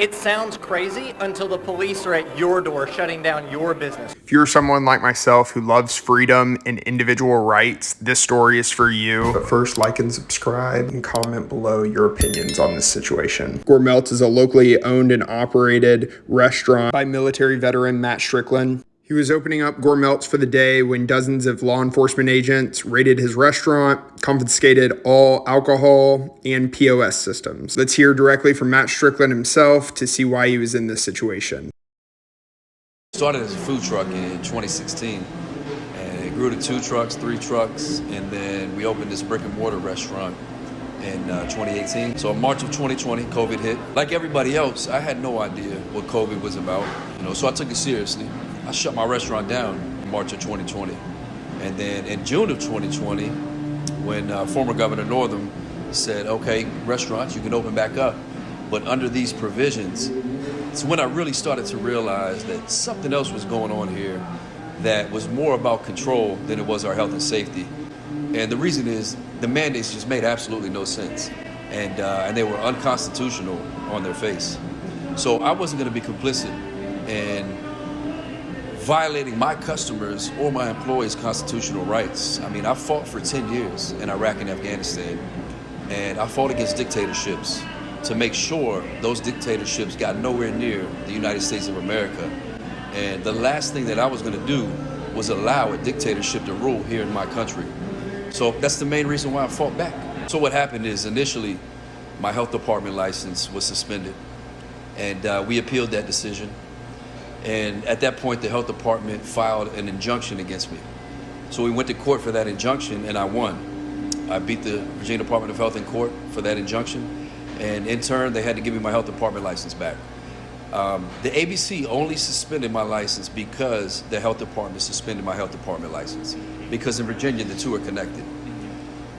It sounds crazy until the police are at your door shutting down your business. If you're someone like myself who loves freedom and individual rights, this story is for you. But first, like and subscribe and comment below your opinions on this situation. Gourmeltz is a locally owned and operated restaurant by military veteran Matt Strickland. He was opening up Gourmeltz for the day when dozens of law enforcement agents raided his restaurant, confiscated all alcohol and POS systems. Let's hear directly from Matt Strickland himself to see why he was in this situation. Started as a food truck in 2016, and it grew to 2 trucks, 3 trucks, and then we opened this brick and mortar restaurant in 2018. So in March of 2020, COVID hit. Like everybody else, I had no idea what COVID was about, so I took it seriously. I shut my restaurant down in March of 2020. And then in June of 2020, when former Governor Northam said, okay, restaurants, you can open back up, but under these provisions, it's when I really started to realize that something else was going on here that was more about control than it was our health and safety. And the reason is the mandates just made absolutely no sense. And they were unconstitutional on their face. So I wasn't going to be complicit in violating my customers or my employees' constitutional rights. I mean, I fought for 10 years in Iraq and Afghanistan, and I fought against dictatorships to make sure those dictatorships got nowhere near the United States of America. And the last thing that I was going to do was allow a dictatorship to rule here in my country. So that's the main reason why I fought back. So what happened is initially my health department license was suspended, and we appealed that decision. And at that point, the health department filed an injunction against me. So we went to court for that injunction, and I won. I beat the Virginia Department of Health in court for that injunction, and in turn, they had to give me my health department license back. The ABC only suspended my license because the health department suspended my health department license, because in Virginia, the two are connected.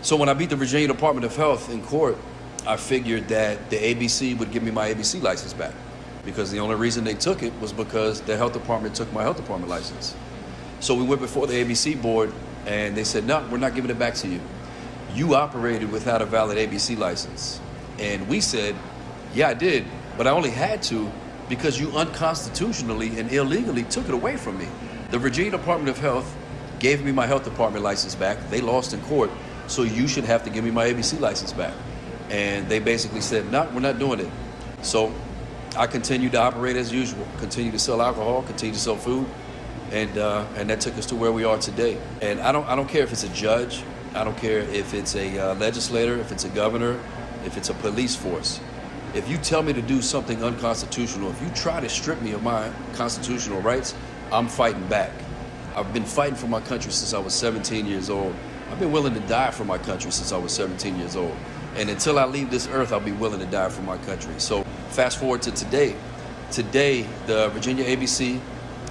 So when I beat the Virginia Department of Health in court, I figured that the ABC would give me my ABC license back, because the only reason they took it was because the health department took my health department license. So we went before the ABC board, and they said, no, we're not giving it back to you. You operated without a valid ABC license. And we said, yeah, I did, but I only had to because you unconstitutionally and illegally took it away from me. The Virginia Department of Health gave me my health department license back. They lost in court, so you should have to give me my ABC license back. And they basically said, no, we're not doing it. So I continued to operate as usual, continue to sell alcohol, continue to sell food, and that took us to where we are today. And I don't care if it's a judge, I don't care if it's a legislator, if it's a governor, if it's a police force. If you tell me to do something unconstitutional, if you try to strip me of my constitutional rights, I'm fighting back. I've been fighting for my country since I was 17 years old. I've been willing to die for my country since I was 17 years old. And until I leave this earth, I'll be willing to die for my country. So fast forward to today. Today, the Virginia ABC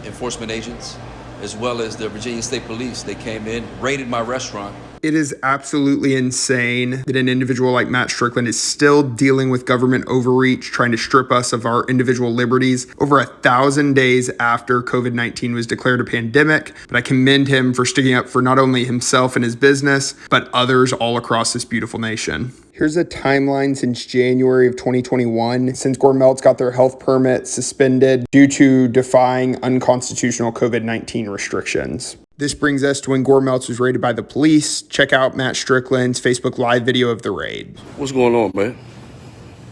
enforcement agents, as well as the Virginia State Police, they came in, raided my restaurant. It is absolutely insane that an individual like Matt Strickland is still dealing with government overreach, trying to strip us of our individual liberties over 1,000 days after COVID-19 was declared a pandemic. But I commend him for sticking up for not only himself and his business, but others all across this beautiful nation. Here's a timeline since January of 2021, since Gourmeltz got their health permit suspended due to defying unconstitutional COVID-19 restrictions. This brings us to when Gourmeltz was raided by the police. Check out Matt Strickland's Facebook Live video of the raid. What's going on, man?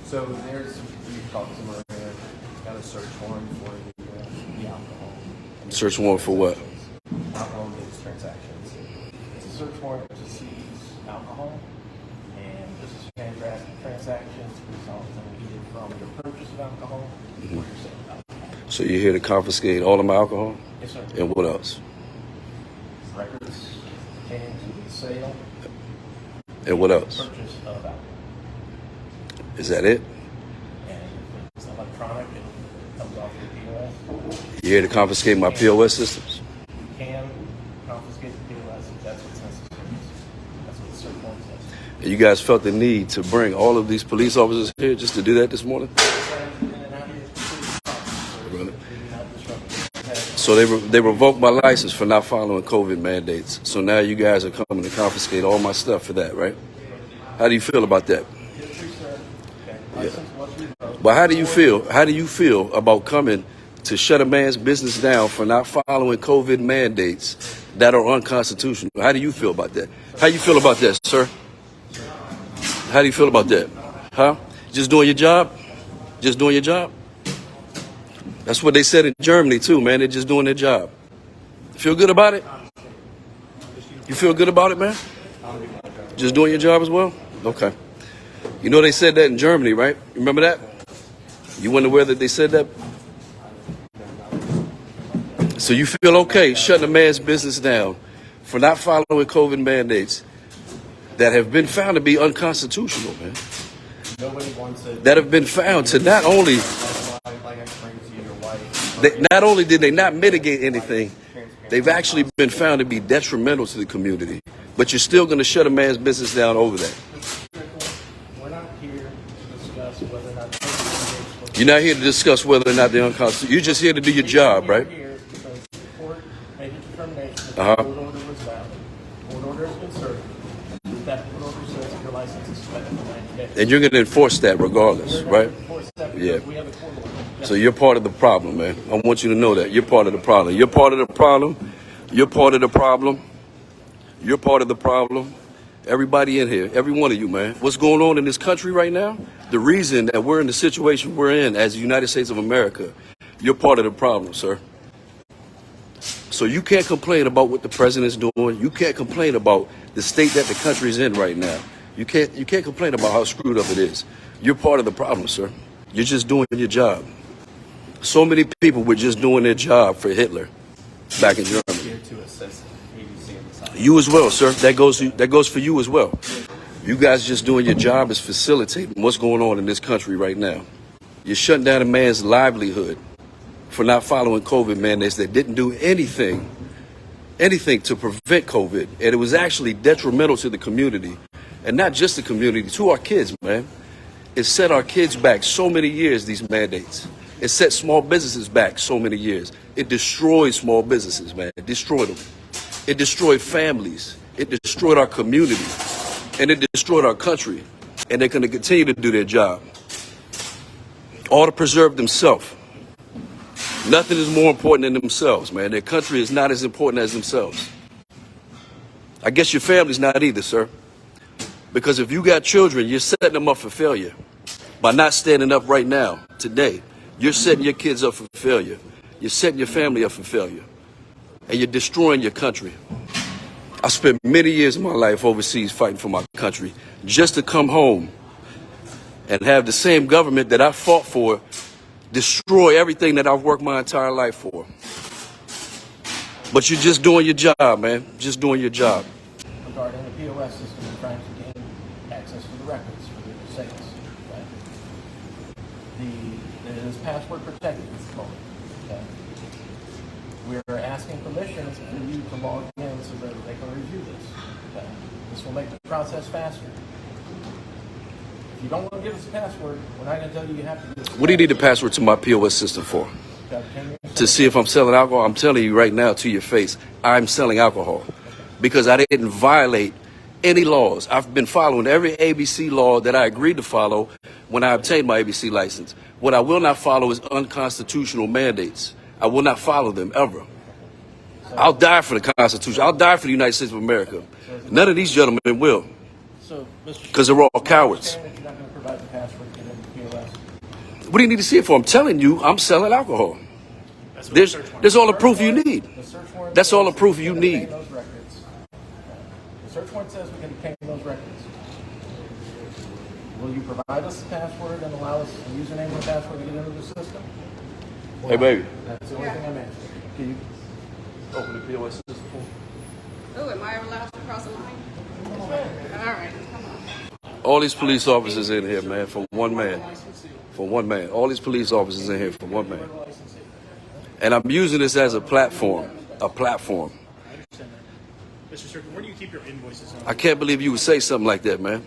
So there's, you've talked to my man, got a search warrant for the alcohol. Search warrant for what? Alcohol-based transactions. It's a search warrant to seize alcohol, and this is transactions resulting either from your purchase of alcohol or your sale of alcohol. So you're here to confiscate all of my alcohol? Yes, sir. And what else? Records pertaining to the sale And what else? purchase of alcohol. Is that it? And if it's electronic, it comes off your POS. You're here to confiscate my POS systems? You can confiscate the POS if that's what's necessary. That's what the search warrant says. And you guys felt the need to bring all of these police officers here just to do that this morning? Really? So they revoked my license for not following COVID mandates. So now you guys are coming to confiscate all my stuff for that, right? How do you feel about that? license was revoked. But how do you feel? How do you feel about coming to shut a man's business down for not following COVID mandates that are unconstitutional? How do you feel about that? How you feel about that, sir? How do you feel about that? Huh? Just doing your job? Just doing your job? That's what they said in Germany too, man. They're just doing their job. Feel good about it? You feel good about it, man? Just doing your job as well? Okay. You know they said that in Germany, right? Remember that? You wonder whether they said that? So you feel okay shutting a man's business down for not following COVID mandates that have been found to be unconstitutional, man. Nobody wants it. That have been found to not only, That's why, like I explained to you, your wife. not only did they not mitigate anything, they've actually been found to be detrimental to the community. But you're still going to shut a man's business down over that. We're not here to discuss whether or not. You're not here to discuss whether or not they're unconstitutional. You're just here to do your job, right? We're here because the court made a determination that Uh-huh. the court order was valid. The court order has been served. That court order says that your license is suspended for 90 days. And you're going to enforce that regardless, We're right? gonna enforce that because Yeah. we have a court order. Yes. So you're part of the problem, man. I want you to know that. You're part of the problem. You're part of the problem. You're part of the problem. You're part of the problem. Everybody in here, every one of you, man. What's going on in this country right now? The reason that we're in the situation we're in as the United States of America, you're part of the problem, sir. So you can't complain about what the president's doing. You can't complain about the state that the country's in right now. You can't complain about how screwed up it is. You're part of the problem, sir. You're just doing your job. So many people were just doing their job for Hitler back in Germany. Here to assist ABC in this house. You as well, sir. That goes for you as well. You guys just doing your job is facilitating what's going on in this country right now. You're shutting down a man's livelihood for not following COVID mandates that didn't do anything to prevent COVID. And it was actually detrimental to the community. And not just the community, to our kids, man. It set our kids back so many years, these mandates. It set small businesses back so many years. It destroyed small businesses, man. It destroyed them. It destroyed families. It destroyed our community. And it destroyed our country. And they're going to continue to do their job. All to preserve themselves. Nothing is more important than themselves, man. Their country is not as important as themselves. I guess your family's not either, sir. Because if you got children, you're setting them up for failure. By not standing up right now, today, you're setting your kids up for failure. You're setting your family up for failure. And you're destroying your country. I spent many years of my life overseas fighting for my country just to come home and have the same government that I fought for destroy everything that I've worked my entire life for. But you're just doing your job, man. Just doing your job. Regarding the POS system, we're trying to gain access to the records for the sales. Right? It is password protected at this moment. Okay? We're asking permission for you to log in so that they can review this. Okay? This will make the process faster. If you don't want to give us a password, we're not going to tell you you have to give us a What do you need the password to my POS system for? password. To see if I'm selling alcohol? I'm telling you right now to your face, I'm selling alcohol. Because I didn't violate any laws. I've been following every ABC law that I agreed to follow when I obtained my ABC license. What I will not follow is unconstitutional mandates. I will not follow them ever. I'll die for the Constitution. I'll die for the United States of America. None of these gentlemen will. So, Mr. Because they're all cowards. You're not going to provide the password to get into POS. What do you need to see it for? I'm telling you, I'm selling alcohol. There's all the proof you need. The search warrant That's all the says proof we you can need. obtain those records. The search warrant says we can obtain those records. Will you provide us the password and allow us the username and password to get into the system? Hey, baby. That's the only thing I'm asking. Can you open the POS system for me? Oh, am I allowed to cross the line? All right, come on. All these police officers in here, man, for one man. For one man. All these police officers in here for one man. And I'm using this as a platform. A platform. I understand that. Mr. Strickland, where do you keep your invoices on? I can't believe you would say something like that, man.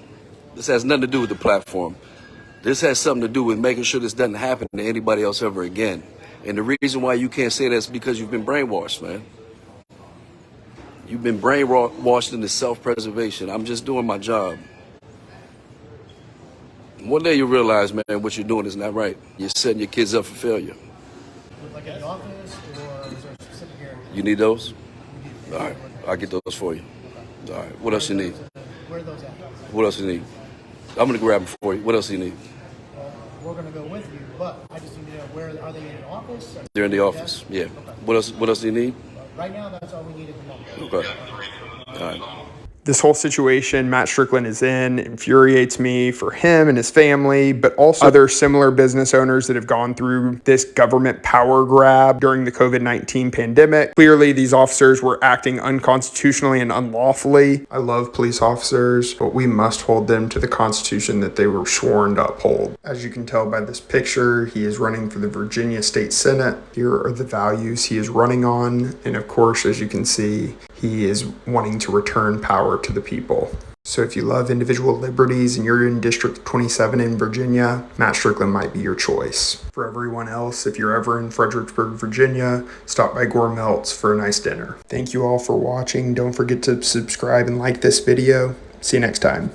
This has nothing to do with the platform. This has something to do with making sure this doesn't happen to anybody else ever again. And the reason why you can't say that is because you've been brainwashed, man. You've been brainwashed into self-preservation. I'm just doing my job. One day you realize, man, what you're doing is not right. You're setting your kids up for failure. Like at the office, or is there a specific area? You need those? All right, I'll get those for you. All right, what else you need? Where are those at? What else you need? I'm gonna grab them for you. What else do you need? We're gonna go with you, but I just need to know where are they in an office? They're in the office. Yeah. What else? What else do you need? Right now, that's all we need at the moment. Okay. All right. This whole situation Matt Strickland is in infuriates me for him and his family, but also other similar business owners that have gone through this government power grab during the COVID-19 pandemic. Clearly, these officers were acting unconstitutionally and unlawfully. I love police officers, but we must hold them to the Constitution that they were sworn to uphold. As you can tell by this picture, he is running for the Virginia State Senate. Here are the values he is running on. And of course, as you can see, he is wanting to return power to the people. So if you love individual liberties and you're in District 27 in Virginia, Matt Strickland might be your choice. For everyone else, if you're ever in Fredericksburg, Virginia, stop by Gourmeltz for a nice dinner. Thank you all for watching. Don't forget to subscribe and like this video. See you next time.